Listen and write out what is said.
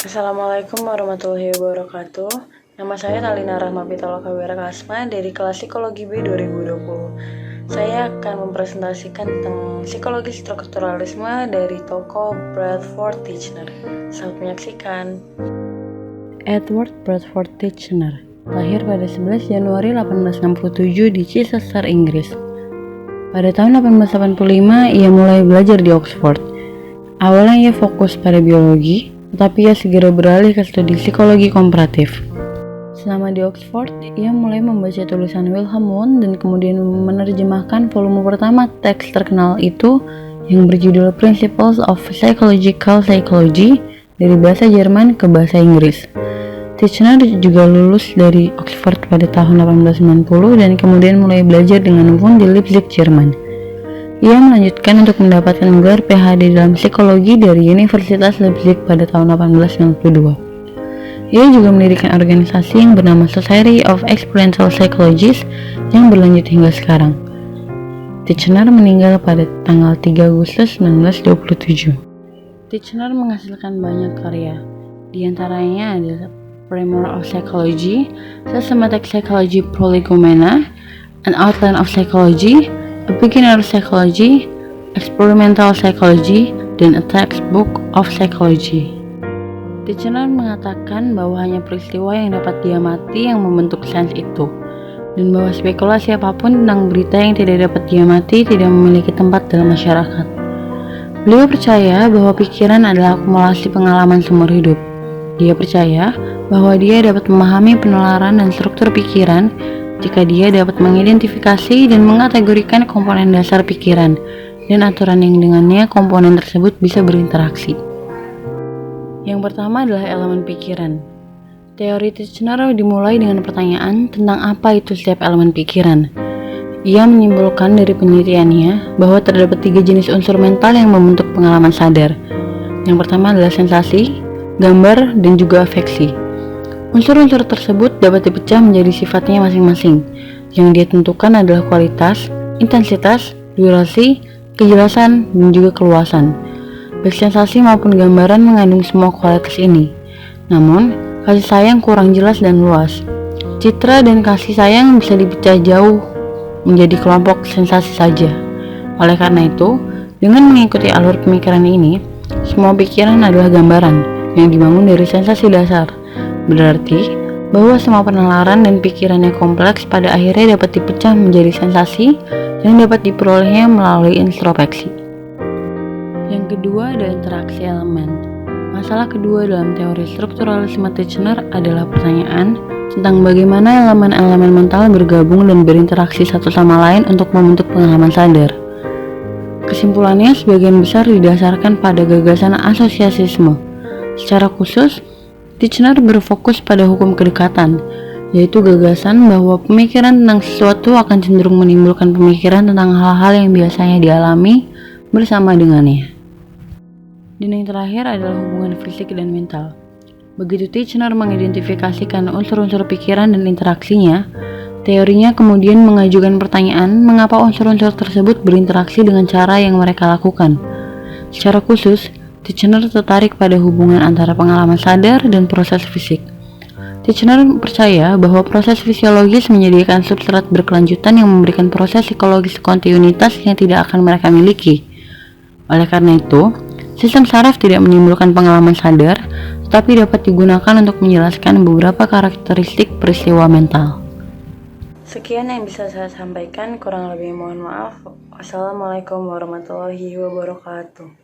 Assalamualaikum warahmatullahi wabarakatuh. Nama saya Talina Rahma Pitaloka Werakasma dari kelas Psikologi B 2020. Saya akan mempresentasikan tentang psikologi strukturalisme dari tokoh Bradford Titchener. Selamat menyaksikan. Edward Bradford Titchener lahir pada 11 Januari 1867 di Chichester, Inggris. Pada tahun 1885, ia mulai belajar di Oxford. Awalnya ia fokus pada biologi, tetapi ia segera beralih ke studi psikologi komparatif. Selama di Oxford, ia mulai membaca tulisan Wilhelm Wundt dan kemudian menerjemahkan volume pertama teks terkenal itu yang berjudul Principles of Psychological Psychology dari bahasa Jerman ke bahasa Inggris. Titchener juga lulus dari Oxford pada tahun 1890 dan kemudian mulai belajar dengan Wundt di Leipzig, Jerman. Ia melanjutkan untuk mendapatkan gelar PhD dalam psikologi dari Universitas Leipzig pada tahun 1892. Ia juga mendirikan organisasi yang bernama Society of Experiential Psychologists yang berlanjut hingga sekarang. Titchener meninggal pada tanggal 3 Agustus 1927. Titchener menghasilkan banyak karya, di antaranya adalah Primer of Psychology, Systematic Psychology Prolegomena, An Outline of Psychology, A Beginner Psychology, Experimental Psychology, dan A Textbook of Psychology. Titchener mengatakan bahwa hanya peristiwa yang dapat diamati yang membentuk sains itu, dan bahwa spekulasi apapun tentang berita yang tidak dapat diamati tidak memiliki tempat dalam masyarakat. Beliau percaya bahwa pikiran adalah akumulasi pengalaman seumur hidup. Dia percaya bahwa dia dapat memahami penularan dan struktur pikiran jika dia dapat mengidentifikasi dan mengategorikan komponen dasar pikiran dan aturan yang dengannya komponen tersebut bisa berinteraksi. Yang pertama adalah elemen pikiran. Teori Titchener dimulai dengan pertanyaan tentang apa itu setiap elemen pikiran. Ia menyimpulkan dari penelitiannya bahwa terdapat 3 jenis unsur mental yang membentuk pengalaman sadar. Yang pertama adalah sensasi, gambar, dan juga afeksi. Unsur-unsur tersebut dapat dipecah menjadi sifatnya masing-masing. Yang dia tentukan adalah kualitas, intensitas, durasi, kejelasan, dan juga keluasan. Baik sensasi maupun gambaran mengandung semua kualitas ini. Namun, kasih sayang kurang jelas dan luas. Citra dan kasih sayang bisa dipecah jauh menjadi kelompok sensasi saja. Oleh karena itu, dengan mengikuti alur pemikiran ini, semua pikiran adalah gambaran yang dibangun dari sensasi dasar. Berarti bahwa semua penalaran dan pikiran yang kompleks pada akhirnya dapat dipecah menjadi sensasi yang dapat diperolehnya melalui introspeksi. Yang kedua adalah interaksi elemen. Masalah kedua dalam teori strukturalisme Titchener adalah pertanyaan tentang bagaimana elemen-elemen mental bergabung dan berinteraksi satu sama lain untuk membentuk pengalaman sadar. Kesimpulannya sebagian besar didasarkan pada gagasan asosiasisme. Secara khusus, Titchener berfokus pada hukum kedekatan, yaitu gagasan bahwa pemikiran tentang sesuatu akan cenderung menimbulkan pemikiran tentang hal-hal yang biasanya dialami bersama dengannya. Dan yang terakhir adalah hubungan fisik dan mental. Begitu Titchener mengidentifikasikan unsur-unsur pikiran dan interaksinya, teorinya kemudian mengajukan pertanyaan mengapa unsur-unsur tersebut berinteraksi dengan cara yang mereka lakukan. Secara khusus, Titchener tertarik pada hubungan antara pengalaman sadar dan proses fisik. Titchener percaya bahwa proses fisiologis menyediakan substrat berkelanjutan yang memberikan proses psikologis kontinuitas yang tidak akan mereka miliki. Oleh karena itu, sistem saraf tidak menimbulkan pengalaman sadar, tetapi dapat digunakan untuk menjelaskan beberapa karakteristik peristiwa mental. Sekian yang bisa saya sampaikan, kurang lebih mohon maaf. Wassalamualaikum warahmatullahi wabarakatuh.